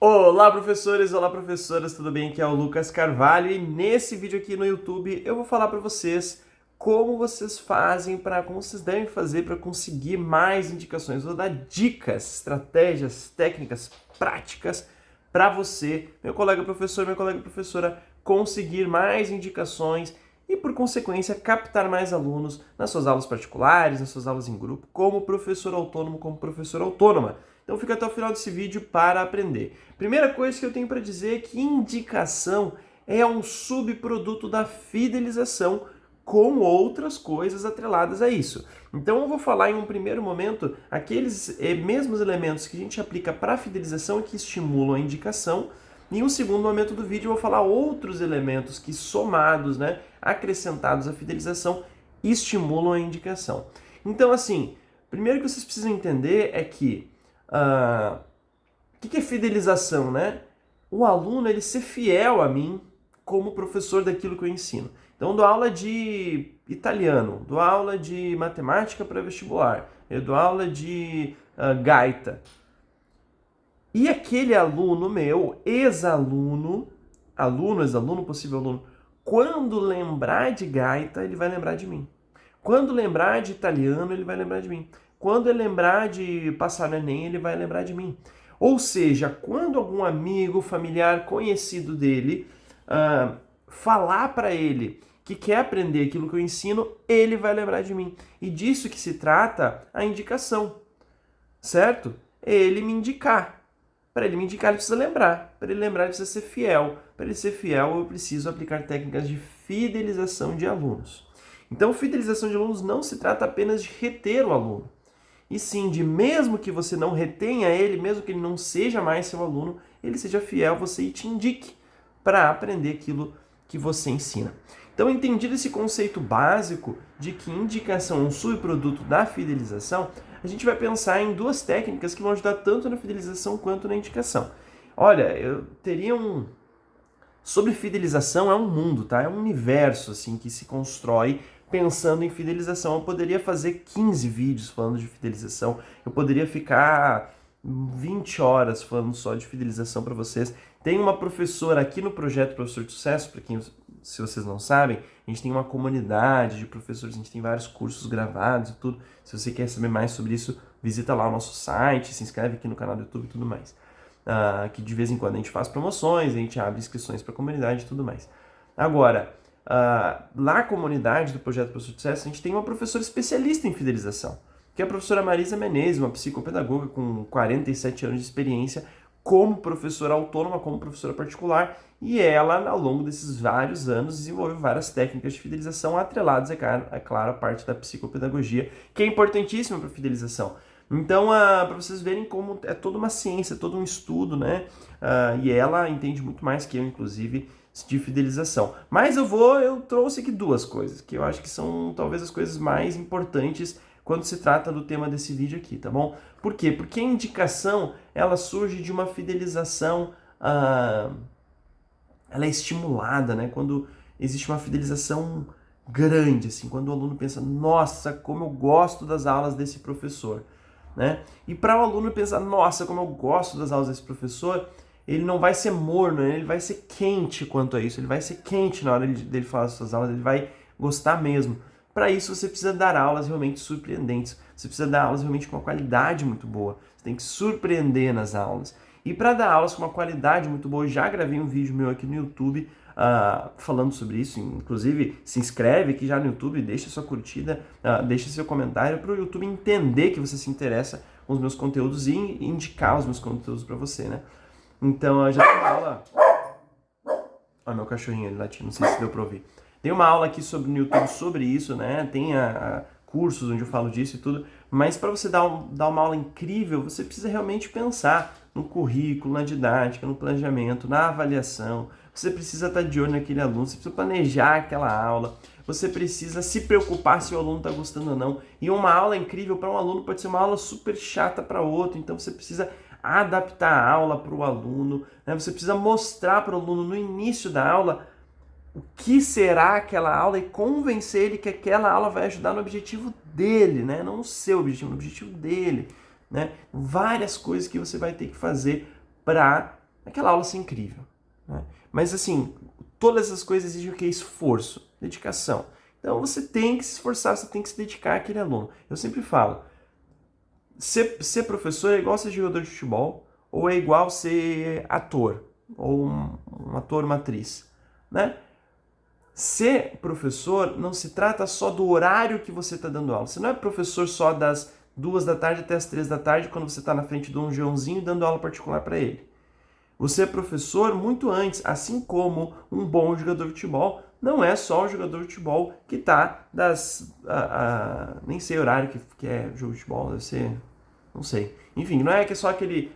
Olá, professores! Olá, professoras! Tudo bem? Aqui é o Lucas Carvalho e nesse vídeo aqui no YouTube eu vou falar para vocês como vocês devem fazer para conseguir mais indicações. Vou dar dicas, estratégias, técnicas, práticas para você, meu colega professor, minha colega professora, conseguir mais indicações e, por consequência, captar mais alunos nas suas aulas particulares, nas suas aulas em grupo, como professor autônomo, como professora autônoma. Então fica até o final desse vídeo para aprender. Primeira coisa que eu tenho para dizer é que indicação é um subproduto da fidelização com outras coisas atreladas a isso. Então eu vou falar em um primeiro momento aqueles mesmos elementos que a gente aplica para a fidelização e que estimulam a indicação. Em um segundo momento do vídeo eu vou falar outros elementos que somados, acrescentados à fidelização, estimulam a indicação. Então assim, primeiro que vocês precisam entender é que o que é fidelização, né? O aluno ele ser fiel a mim como professor daquilo que eu ensino. Então, eu dou aula de italiano, dou aula de matemática para vestibular, eu dou aula de gaita. E aquele aluno meu, ex-aluno, ex-aluno, possível aluno, quando lembrar de gaita, ele vai lembrar de mim. Quando lembrar de italiano, ele vai lembrar de mim. Quando ele lembrar de passar no Enem, ele vai lembrar de mim. Ou seja, quando algum amigo, familiar, conhecido dele falar para ele que quer aprender aquilo que eu ensino, ele vai lembrar de mim. E disso que se trata a indicação, certo? Ele me indicar. Para ele me indicar, ele precisa lembrar. Para ele lembrar, ele precisa ser fiel. Para ele ser fiel, eu preciso aplicar técnicas de fidelização de alunos. Então, fidelização de alunos não se trata apenas de reter o aluno, e sim de, mesmo que você não retenha ele, mesmo que ele não seja mais seu aluno, ele seja fiel a você e te indique para aprender aquilo que você ensina. Então, entendido esse conceito básico de que indicação é um subproduto da fidelização, a gente vai pensar em duas técnicas que vão ajudar tanto na fidelização quanto na indicação. Olha, eu teria sobre fidelização é um mundo, tá? É um universo assim que se constrói pensando em fidelização. Eu poderia fazer 15 vídeos falando de fidelização. Eu poderia ficar 20 horas falando só de fidelização para vocês. Tem uma professora aqui no projeto Professor de Sucesso, para quem, se vocês não sabem, a gente tem uma comunidade de professores, a gente tem vários cursos gravados e tudo. Se você quer saber mais sobre isso, visita lá o nosso site, se inscreve aqui no canal do YouTube e tudo mais. Que de vez em quando a gente faz promoções, a gente abre inscrições para a comunidade e tudo mais. Agora, lá na comunidade do Projeto Professor de Sucesso, a gente tem uma professora especialista em fidelização, que é a professora Marisa Menezes, uma psicopedagoga com 47 anos de experiência como professora autônoma, como professora particular, e ela, ao longo desses vários anos, desenvolveu várias técnicas de fidelização atreladas, é claro, a parte da psicopedagogia, que é importantíssima para a fidelização. Então, para vocês verem como é toda uma ciência, todo um estudo, né? E ela entende muito mais que eu, inclusive, de fidelização. Mas eu trouxe aqui duas coisas, que eu acho que são talvez as coisas mais importantes quando se trata do tema desse vídeo aqui, tá bom? Por quê? Porque a indicação, ela surge de uma fidelização, ela é estimulada, né? Quando existe uma fidelização grande, assim, quando o aluno pensa, nossa, como eu gosto das aulas desse professor, né? E para o aluno pensar, nossa, como eu gosto das aulas desse professor, ele não vai ser morno, né? Ele vai ser quente quanto a isso, ele vai ser quente na hora dele falar das suas aulas, ele vai gostar mesmo. Para isso você precisa dar aulas realmente surpreendentes, você precisa dar aulas realmente com uma qualidade muito boa, você tem que surpreender nas aulas. E para dar aulas com uma qualidade muito boa, eu já gravei um vídeo meu aqui no YouTube falando sobre isso, inclusive se inscreve aqui já no YouTube, deixa sua curtida, deixa seu comentário para o YouTube entender que você se interessa com os meus conteúdos e indicar os meus conteúdos para você, né? Então, já tem uma aula... Olha meu cachorrinho ali latindo, não sei se deu para ouvir. Tem uma aula aqui no YouTube sobre isso, né? Tem cursos onde eu falo disso e tudo. Mas para você dar uma aula incrível, você precisa realmente pensar no currículo, na didática, no planejamento, na avaliação. Você precisa estar de olho naquele aluno, você precisa planejar aquela aula. Você precisa se preocupar se o aluno está gostando ou não. E uma aula incrível para um aluno pode ser uma aula super chata para outro. Então você precisa adaptar a aula para o aluno, né? Você precisa mostrar para o aluno no início da aula o que será aquela aula e convencer ele que aquela aula vai ajudar no objetivo dele, né? Não no seu objetivo, no objetivo dele, né? Várias coisas que você vai ter que fazer para aquela aula ser incrível, né? Mas assim, todas essas coisas exigem o que? Esforço, dedicação. Então você tem que se esforçar, você tem que se dedicar àquele aluno. Eu sempre falo, ser professor é igual ser jogador de futebol, ou é igual ser ator, ou um ator, uma atriz, né? Ser professor não se trata só do horário que você está dando aula. Você não é professor só das 2 da tarde até as 3 da tarde, quando você está na frente de um Joãozinho dando aula particular para ele. Você é professor muito antes, assim como um bom jogador de futebol não é só o jogador de futebol que está das... nem sei o horário que é jogo de futebol, deve ser... não sei. Enfim, não é que é só aquele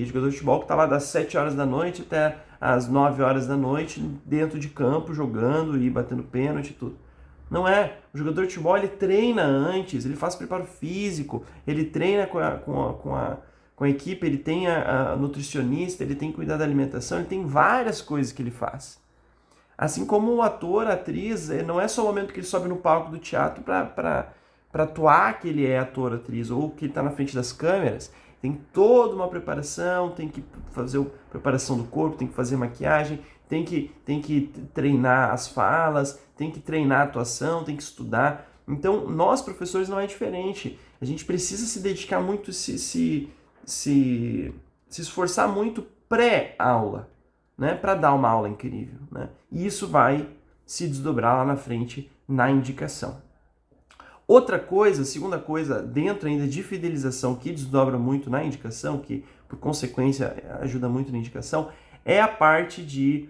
jogador de futebol que está lá das 7 horas da noite até as 9 horas da noite dentro de campo, jogando e batendo pênalti e tudo. Não é. O jogador de futebol, ele treina antes, ele faz preparo físico, ele treina com a equipe, ele tem a nutricionista, ele tem que cuidar da alimentação, ele tem várias coisas que ele faz. Assim como o ator, a atriz, não é só o momento que ele sobe no palco do teatro para atuar que ele é ator, atriz, ou que ele está na frente das câmeras. Tem toda uma preparação, tem que fazer a preparação do corpo, tem que fazer maquiagem, tem que treinar as falas, tem que treinar a atuação, tem que estudar. Então, nós professores não é diferente. A gente precisa se dedicar muito, se esforçar muito pré-aula, né, para dar uma aula incrível, né? E isso vai se desdobrar lá na frente na indicação. Outra coisa, segunda coisa, dentro ainda de fidelização, que desdobra muito na indicação, que por consequência ajuda muito na indicação, é a parte de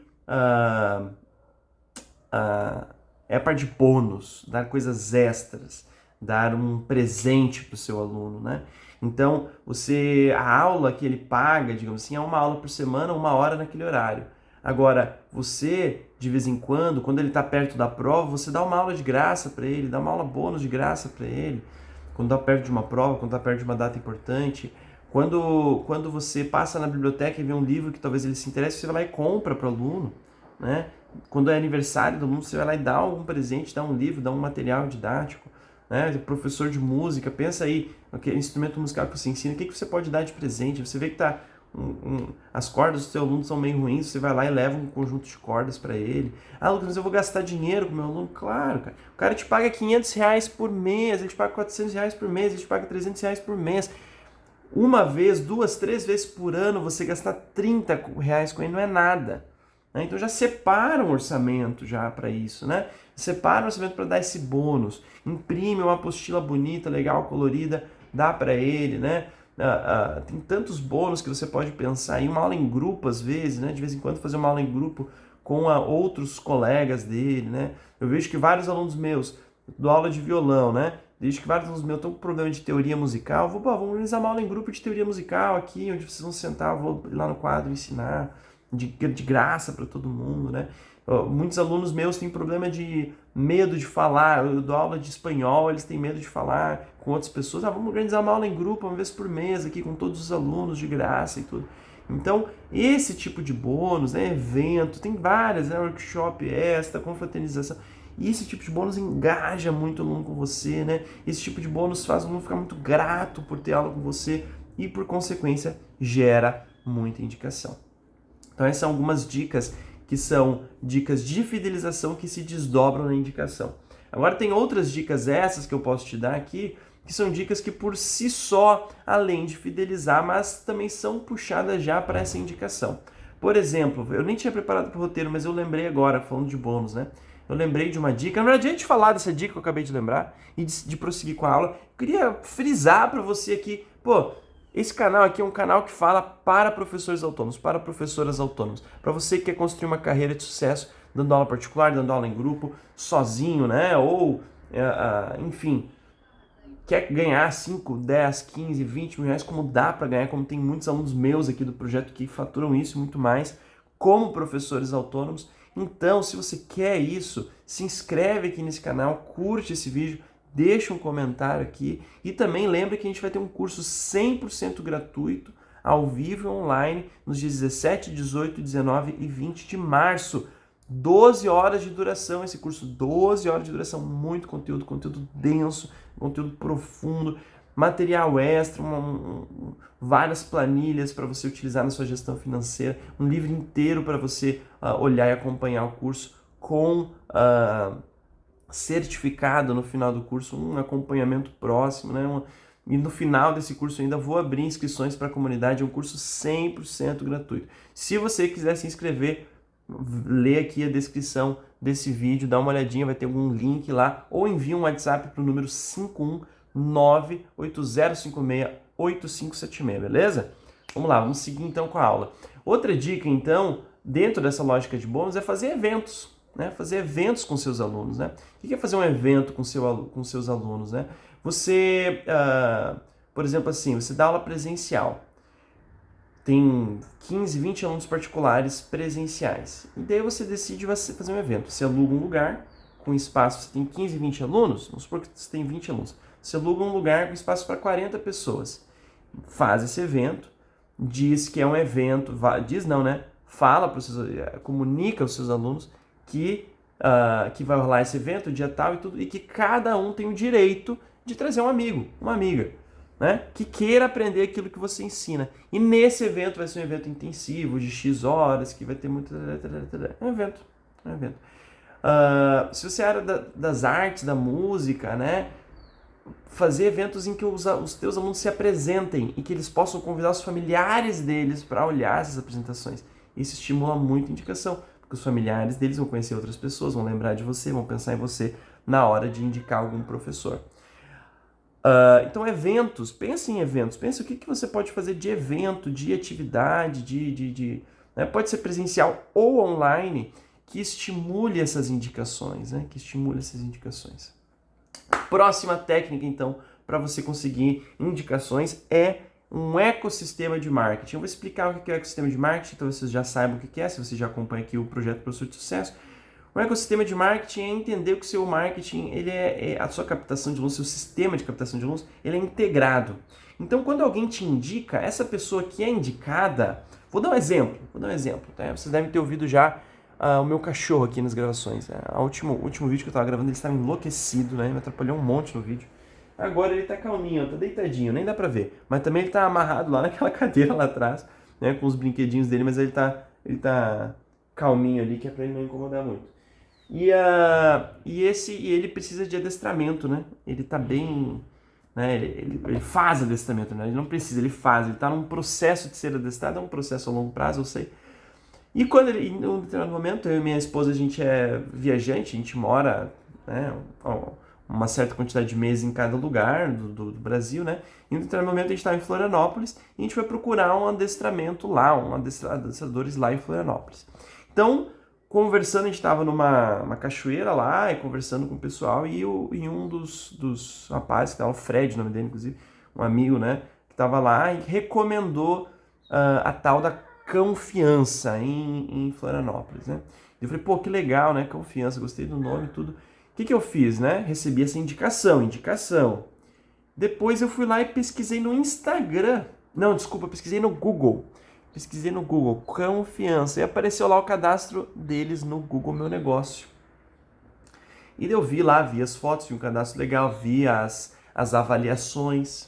é a parte de bônus, dar coisas extras, dar um presente para o seu aluno, né? Então, a aula que ele paga, digamos assim, é uma aula por semana, 1 hora naquele horário. Agora, você, de vez em quando ele está perto da prova, você dá uma aula de graça para ele, dá uma aula bônus de graça para ele, quando está perto de uma prova, quando está perto de uma data importante. Quando você passa na biblioteca e vê um livro que talvez ele se interesse, você vai lá e compra para o aluno, né? Quando é aniversário do aluno, você vai lá e dá algum presente, dá um livro, dá um material didático, né? Professor de música, pensa aí, aquele instrumento musical que você ensina, o que você pode dar de presente? Você vê que tá as cordas do seu aluno são meio ruins, você vai lá e leva um conjunto de cordas para ele. Ah, Lucas, mas eu vou gastar dinheiro com o meu aluno? Claro, cara. O cara te paga R$500 por mês, ele te paga R$400 por mês, ele te paga R$300 por mês. Uma vez, 2, 3 vezes por ano, você gastar R$30 com ele não é nada. Então já separa um orçamento já para isso, né? Separa um orçamento para dar esse bônus. Imprime uma apostila bonita, legal, colorida, dá para ele, né? Tem tantos bônus que você pode pensar em uma aula em grupo às vezes, né? De vez em quando fazer uma aula em grupo com outros colegas dele, né? Eu vejo que vários alunos meus, dou aula de violão, né? Desde que vários alunos meus estão com problema de teoria musical, vamos organizar uma aula em grupo de teoria musical aqui, onde vocês vão sentar, eu vou ir lá no quadro ensinar de graça para todo mundo, né? Muitos alunos meus têm problema de medo de falar, eu dou aula de espanhol, eles têm medo de falar com outras pessoas, vamos organizar uma aula em grupo uma vez por mês aqui com todos os alunos de graça e tudo. Então, esse tipo de bônus, né, evento, tem várias, né, workshop extra, confraternização, e esse tipo de bônus engaja muito o aluno com você, né? Esse tipo de bônus faz o aluno ficar muito grato por ter aula com você e, por consequência, gera muita indicação. Então, essas são algumas dicas que são dicas de fidelização que se desdobram na indicação. Agora, tem outras dicas essas que eu posso te dar aqui, que são dicas que por si só, além de fidelizar, mas também são puxadas já para essa indicação. Por exemplo, eu nem tinha preparado para o roteiro, mas eu lembrei agora, falando de bônus, né? Eu lembrei de uma dica, na verdade, antes de falar dessa dica que eu acabei de lembrar, e de prosseguir com a aula, eu queria frisar para você aqui, esse canal aqui é um canal que fala para professores autônomos, para professoras autônomas, para você que quer construir uma carreira de sucesso, dando aula particular, dando aula em grupo, sozinho, né? Ou, enfim, quer ganhar 5, 10, 15, 20 mil reais, como dá para ganhar, como tem muitos alunos meus aqui do projeto que faturam isso e muito mais, como professores autônomos. Então, se você quer isso, se inscreve aqui nesse canal, curte esse vídeo, deixa um comentário aqui e também lembra que a gente vai ter um curso 100% gratuito, ao vivo e online, nos dias 17, 18, 19 e 20 de março. 12 horas de duração esse curso, 12 horas de duração, muito conteúdo, conteúdo denso, conteúdo profundo, material extra, várias planilhas para você utilizar na sua gestão financeira, um livro inteiro para você olhar e acompanhar o curso com certificado no final do curso, um acompanhamento próximo, né? E no final desse curso ainda vou abrir inscrições para a comunidade, é um curso 100% gratuito. Se você quiser se inscrever, lê aqui a descrição desse vídeo, dá uma olhadinha, vai ter algum link lá, ou envia um WhatsApp para o número 51980568576, beleza? Vamos lá, vamos seguir então com a aula. Outra dica então, dentro dessa lógica de bônus, é fazer eventos, né? Fazer eventos com seus alunos, né? O que é fazer um evento com seus alunos, né? Você, por exemplo assim, você dá aula presencial, tem 15, 20 alunos particulares presenciais, e daí você decide fazer um evento, você aluga um lugar com espaço, você tem 15, 20 alunos, vamos supor que você tem 20 alunos, você aluga um lugar com espaço para 40 pessoas, faz esse evento, diz que é um evento, diz não, né? Fala para os seus, comunica aos seus alunos que vai rolar esse evento, dia tal e tudo, e que cada um tem o direito de trazer um amigo, uma amiga, né? Que queira aprender aquilo que você ensina. E nesse evento vai ser um evento intensivo, de X horas, que vai ter muito... É um evento. Se você é área das artes, da música, né? Fazer eventos em que os teus alunos se apresentem e que eles possam convidar os familiares deles para olhar essas apresentações. Isso estimula muito a indicação, porque os familiares deles vão conhecer outras pessoas, vão lembrar de você, vão pensar em você na hora de indicar algum professor. Então, eventos, pense em eventos, pense o que você pode fazer de evento, de atividade, né? Pode ser presencial ou online, que estimule essas indicações, né? Próxima técnica, então, para você conseguir indicações é um ecossistema de marketing. Eu vou explicar o que é o ecossistema de marketing, então vocês já saibam o que é, se você já acompanha aqui o projeto Professor de Sucesso. O ecossistema de marketing é entender que o seu marketing, ele a sua captação de alunos, seu sistema de captação de alunos, ele é integrado. Então, quando alguém te indica, essa pessoa que é indicada, vou dar um exemplo, tá? Vocês devem ter ouvido já o meu cachorro aqui nas gravações. O último vídeo que eu estava gravando, ele estava enlouquecido, né? Me atrapalhou um monte no vídeo. Agora ele tá calminho, tá deitadinho, nem dá pra ver. Mas também ele tá amarrado lá naquela cadeira lá atrás, né? Com os brinquedinhos dele, mas ele tá calminho ali, que é pra ele não incomodar muito. E ele precisa de adestramento, né? Ele tá bem, né? Ele faz adestramento, né? Ele não precisa, ele faz. Ele tá num processo de ser adestrado, é um processo a longo prazo, eu sei. E quando em um determinado momento, eu e minha esposa, a gente é viajante, a gente mora, né? Uma certa quantidade de meses em cada lugar do Brasil, né? E em um determinado momento a gente estava em Florianópolis e a gente foi procurar um adestramento lá, adestradores lá em Florianópolis. Então, conversando, a gente estava numa cachoeira lá, e conversando com o pessoal, e um dos rapazes, que estava o Fred, o nome dele, inclusive, um amigo, né, que estava lá, e recomendou a tal da Confiança em Florianópolis, né. Eu falei, pô, que legal, né, Confiança, gostei do nome e tudo. O que eu fiz, né? Recebi essa indicação. Depois eu fui lá e pesquisei no Instagram. Não, desculpa, pesquisei no Google. Confiança. E apareceu lá o cadastro deles no Google Meu Negócio. E eu vi as fotos, vi um cadastro legal, vi as avaliações.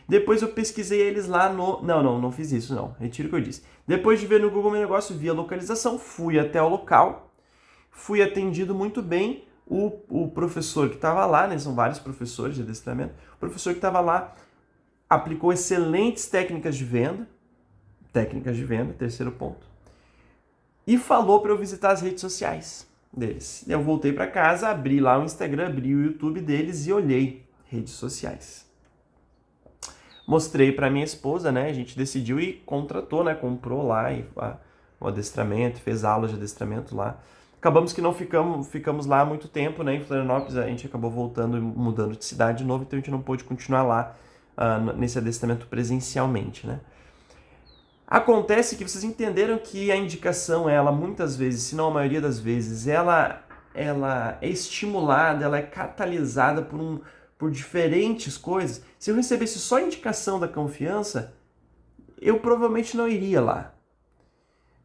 Depois eu pesquisei eles lá no... Não fiz isso, não. Retiro o que eu disse. Depois de ver no Google Meu Negócio, vi a localização, fui até o local, fui atendido muito bem. O professor que estava lá, né, são vários professores de adestramento, o professor que estava lá aplicou excelentes técnicas de venda, terceiro ponto, e falou para eu visitar as redes sociais deles. Eu voltei para casa, abri lá o Instagram, abri o YouTube deles e olhei redes sociais. Mostrei para minha esposa, né, a gente decidiu e contratou, né, comprou lá o adestramento, fez aulas de adestramento lá. Acabamos que não ficamos lá há muito tempo, né? Em Florianópolis a gente acabou voltando e mudando de cidade de novo, então a gente não pôde continuar lá nesse adestramento presencialmente, né? Acontece que vocês entenderam que a indicação, ela muitas vezes, se não a maioria das vezes, ela é estimulada, ela é catalisada por diferentes coisas. Se eu recebesse só a indicação da Confiança, eu provavelmente não iria lá.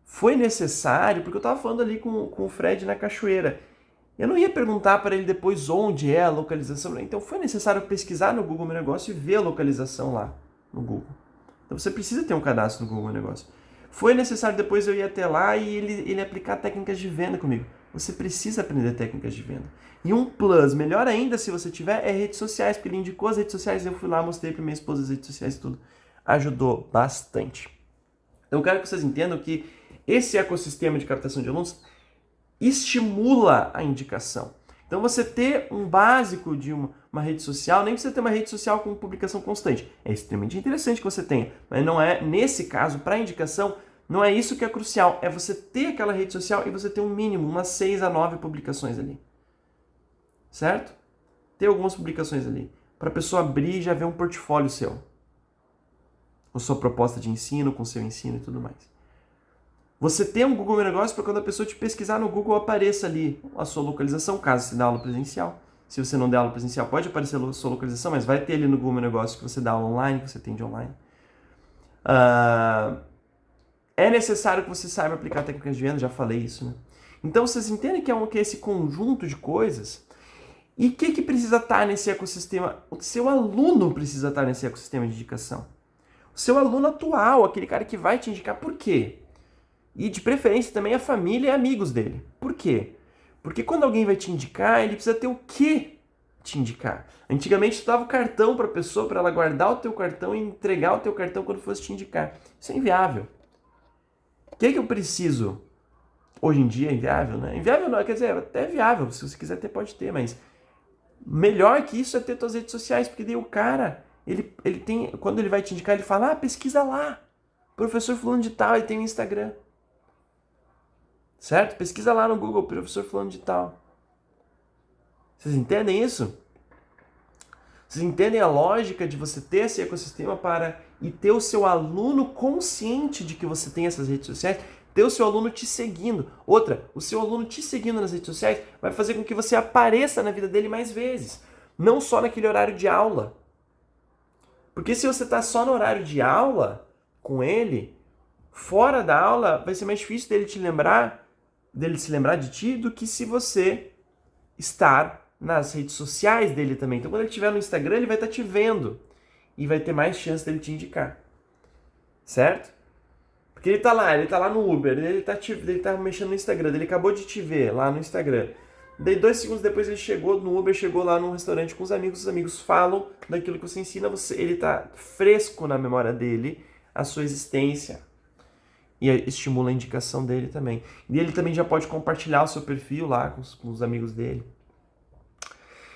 Foi necessário, porque eu estava falando ali com o Fred na cachoeira. Eu não ia perguntar para ele depois onde é a localização. Então foi necessário pesquisar no Google Meu Negócio e ver a localização lá no Google. Então você precisa ter um cadastro no Google Meu Negócio. Foi necessário depois eu ir até lá e ele aplicar técnicas de venda comigo. Você precisa aprender técnicas de venda. E um plus, melhor ainda se você tiver, é redes sociais, porque ele indicou as redes sociais, eu fui lá, mostrei para minha esposa as redes sociais e tudo. Ajudou bastante. Então eu quero que vocês entendam que esse ecossistema de captação de alunos estimula a indicação. Então você ter um básico de uma rede social, nem precisa ter uma rede social com publicação constante. É extremamente interessante que você tenha, mas não é, nesse caso, para indicação, não é isso que é crucial. É você ter aquela rede social e você ter um mínimo, umas 6 a 9 publicações ali. Certo? Ter algumas publicações ali. Para a pessoa abrir e já ver um portfólio seu. Com sua proposta de ensino, com seu ensino e tudo mais. Você tem um Google Meu Negócio para quando a pessoa te pesquisar no Google apareça ali a sua localização, caso você dê aula presencial. Se você não der aula presencial, pode aparecer a sua localização, mas vai ter ali no Google Meu Negócio que você dá aula online, que você atende online. É necessário que você saiba aplicar técnicas de venda, já falei isso, né? Então vocês entendem que é esse conjunto de coisas. E o que precisa estar nesse ecossistema? O seu aluno precisa estar nesse ecossistema de indicação. O seu aluno atual, aquele cara que vai te indicar. Por quê? E de preferência também a família e amigos dele. Por quê? Porque quando alguém vai te indicar, ele precisa ter o que te indicar. Antigamente tu dava o cartão para a pessoa, para ela guardar o teu cartão e entregar o teu cartão quando fosse te indicar. Isso é inviável. O que eu preciso? Hoje em dia é inviável, né? Inviável não, quer dizer, até é viável. Se você quiser ter, pode ter, mas melhor que isso é ter tuas redes sociais, porque daí o cara, ele tem, quando ele vai te indicar, ele fala, pesquisa lá. Professor fulano de tal, ele tem um Instagram. Certo? Pesquisa lá no Google, professor fulano de tal. Vocês entendem isso? Vocês entendem a lógica de você ter esse ecossistema e ter o seu aluno consciente de que você tem essas redes sociais, ter o seu aluno te seguindo. Outra, o seu aluno te seguindo nas redes sociais vai fazer com que você apareça na vida dele mais vezes. Não só naquele horário de aula. Porque se você está só no horário de aula com ele, fora da aula vai ser mais difícil dele se lembrar de ti do que se você estar nas redes sociais dele também. Então, quando ele estiver no Instagram, ele vai estar te vendo e vai ter mais chance dele te indicar. Certo? Porque ele tá lá no Uber, ele tá mexendo no Instagram, ele acabou de te ver lá no Instagram. Daí 2 segundos depois ele chegou no Uber, chegou lá num restaurante com os amigos falam daquilo que você ensina, ele tá fresco na memória dele, a sua existência. E estimula a indicação dele também. E ele também já pode compartilhar o seu perfil lá com os amigos dele.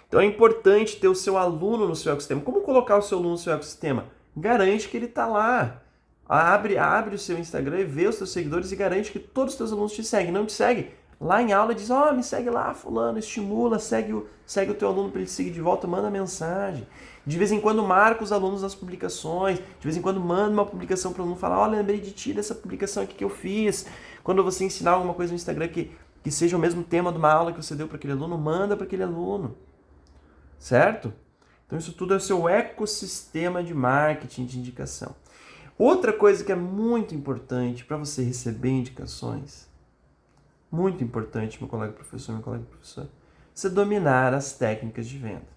Então é importante ter o seu aluno no seu ecossistema. Como colocar o seu aluno no seu ecossistema? Garante que ele está lá. Abre o seu Instagram e vê os seus seguidores e garante que todos os seus alunos te seguem. Não te segue? Lá em aula diz, me segue lá, fulano, estimula, segue o teu aluno para ele te seguir de volta, manda mensagem. De vez em quando marca os alunos nas publicações, de vez em quando manda uma publicação para o aluno, fala, lembrei de ti dessa publicação aqui que eu fiz. Quando você ensinar alguma coisa no Instagram que seja o mesmo tema de uma aula que você deu para aquele aluno, manda para aquele aluno. Certo? Então isso tudo é o seu ecossistema de marketing de indicação. Outra coisa que é muito importante para você receber indicações, muito importante, meu colega professor, você dominar as técnicas de venda.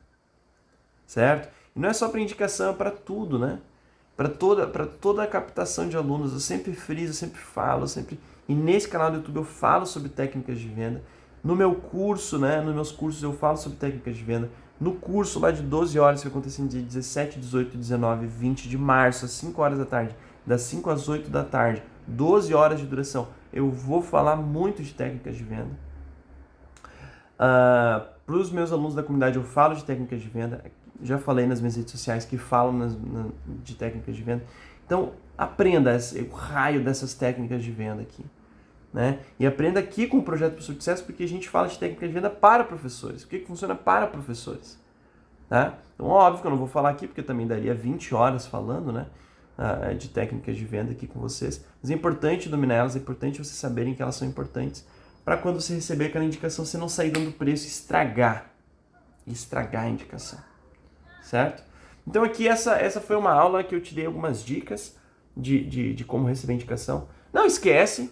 Certo? E não é só para indicação, é para tudo, né? Para toda a captação de alunos, eu sempre friso, eu sempre falo, e nesse canal do YouTube eu falo sobre técnicas de venda. No meu curso, né? Nos meus cursos eu falo sobre técnicas de venda. No curso lá de 12 horas, que vai acontecer em dia 17, 18, 19 e 20 de março, às 5 horas da tarde, das 5 às 8 da tarde, 12 horas de duração, eu vou falar muito de técnicas de venda. Para os meus alunos da comunidade eu falo de técnicas de venda, já falei nas minhas redes sociais que falam de técnicas de venda. Então, aprenda o raio dessas técnicas de venda aqui. Né? E aprenda aqui com o Projeto Professor de Sucesso, porque a gente fala de técnicas de venda para professores. O que funciona para professores? Tá? Então, óbvio que eu não vou falar aqui, porque também daria 20 horas falando, né, de técnicas de venda aqui com vocês. Mas é importante dominar elas, é importante vocês saberem que elas são importantes para quando você receber aquela indicação, você não sair dando preço e estragar a indicação. Certo? Então aqui essa foi uma aula que eu te dei algumas dicas de como receber indicação. Não esquece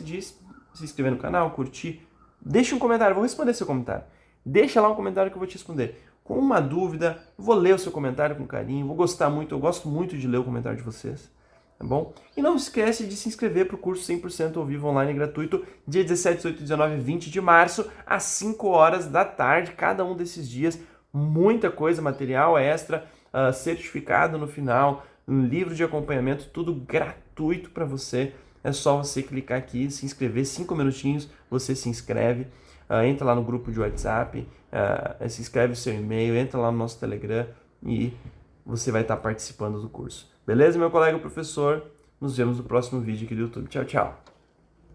de se inscrever no canal, curtir, Deixa um comentário, eu vou responder seu comentário. Deixa lá um comentário que eu vou te responder. Com uma dúvida, vou ler o seu comentário com carinho, vou gostar muito, eu gosto muito de ler o comentário de vocês, tá bom? E não esquece de se inscrever para o curso 100% ao vivo online gratuito, dia 17, 18, 19 e 20 de março, às 5 horas da tarde, cada um desses dias, muita coisa, material extra, certificado no final, um livro de acompanhamento, tudo gratuito para você. É só você clicar aqui, se inscrever, 5 minutinhos, você se inscreve, entra lá no grupo de WhatsApp, se inscreve o seu e-mail, entra lá no nosso Telegram e você vai estar participando do curso. Beleza, meu colega professor? Nos vemos no próximo vídeo aqui do YouTube. Tchau, tchau!